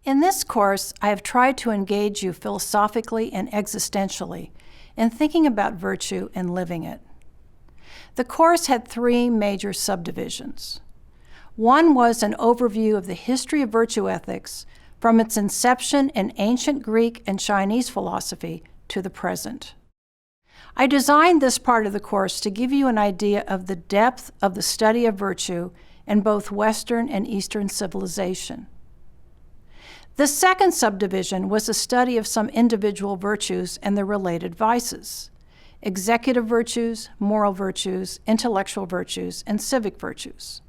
In this course, I have tried to engage you philosophically and existentially in thinking about virtue and living it. The course had three major subdivisions. One was an overview of the history of virtue ethics from its inception in ancient Greek and Chinese philosophy to the present. I designed this part of the course to give you an idea of the depth of the study of virtue in both Western and Eastern civilization. The second subdivision was a study of some individual virtues and their related vices: executive virtues, moral virtues, intellectual virtues, and civic virtues.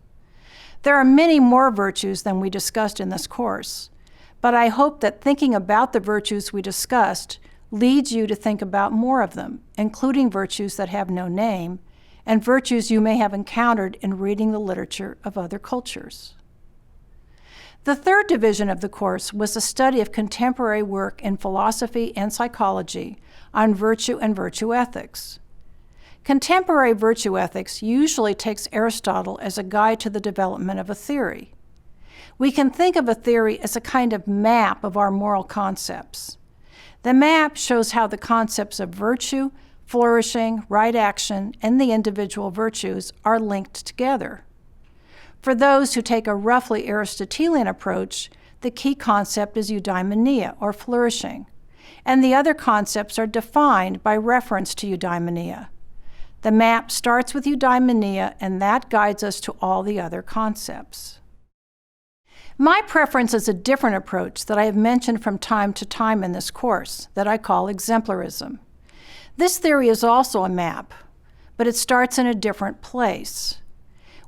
There are many more virtues than we discussed in this course, but I hope that thinking about the virtues we discussed leads you to think about more of them, including virtues that have no name and virtues you may have encountered in reading the literature of other cultures. The third division of the course was a study of contemporary work in philosophy and psychology on virtue and virtue ethics. Contemporary virtue ethics usually takes Aristotle as a guide to the development of a theory. We can think of a theory as a kind of map of our moral concepts. The map shows how the concepts of virtue, flourishing, right action, and the individual virtues are linked together. For those who take a roughly Aristotelian approach, the key concept is eudaimonia, or flourishing, and the other concepts are defined by reference to eudaimonia. The map starts with eudaimonia, and that guides us to all the other concepts. My preference is a different approach that I have mentioned from time to time in this course that I call exemplarism. This theory is also a map, but it starts in a different place.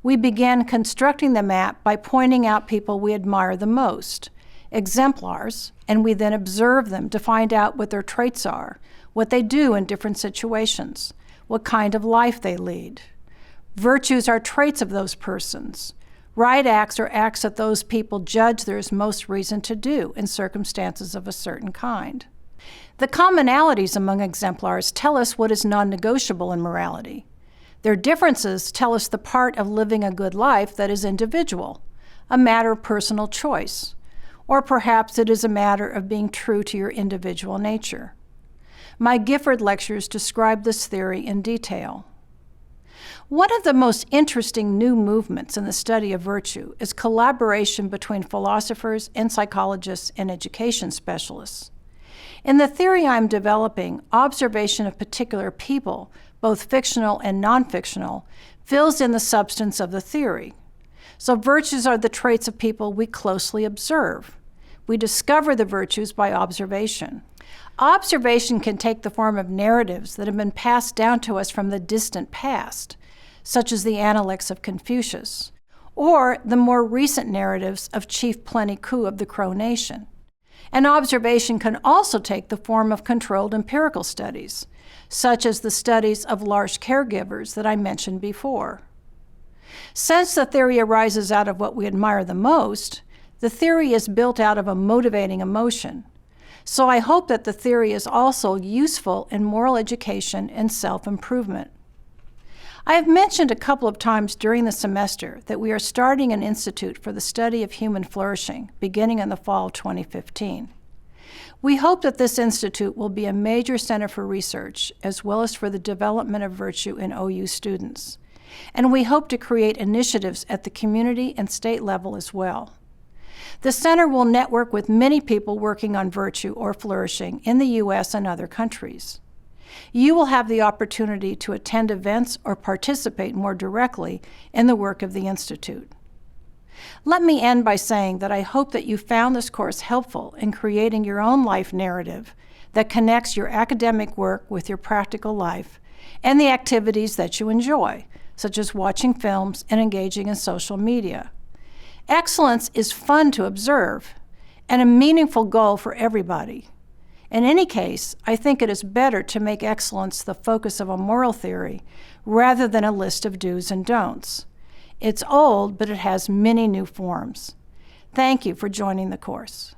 We began constructing the map by pointing out people we admire the most, exemplars, and we then observe them to find out what their traits are, what they do in different situations, what kind of life they lead. Virtues are traits of those persons. Right acts are acts that those people judge there is most reason to do in circumstances of a certain kind. The commonalities among exemplars tell us what is non-negotiable in morality. Their differences tell us the part of living a good life that is individual, a matter of personal choice, or perhaps it is a matter of being true to your individual nature. My Gifford lectures describe this theory in detail. One of the most interesting new movements in the study of virtue is collaboration between philosophers and psychologists and education specialists. In the theory I'm developing, observation of particular people, both fictional and non-fictional, fills in the substance of the theory. So virtues are the traits of people we closely observe. We discover the virtues by observation. Observation can take the form of narratives that have been passed down to us from the distant past, such as the Analects of Confucius, or the more recent narratives of Chief Plenty-Coup of the Crow Nation. And observation can also take the form of controlled empirical studies, such as the studies of large caregivers that I mentioned before. Since the theory arises out of what we admire the most, the theory is built out of a motivating emotion. So I hope that the theory is also useful in moral education and self-improvement. I have mentioned a couple of times during the semester that we are starting an institute for the study of human flourishing beginning in the fall of 2015. We hope that this institute will be a major center for research as well as for the development of virtue in OU students. And we hope to create initiatives at the community and state level as well. The center will network with many people working on virtue or flourishing in the U.S. and other countries. You will have the opportunity to attend events or participate more directly in the work of the Institute. Let me end by saying that I hope that you found this course helpful in creating your own life narrative that connects your academic work with your practical life and the activities that you enjoy, such as watching films and engaging in social media. Excellence is fun to observe and a meaningful goal for everybody. In any case, I think it is better to make excellence the focus of a moral theory rather than a list of do's and don'ts. It's old, but it has many new forms. Thank you for joining the course.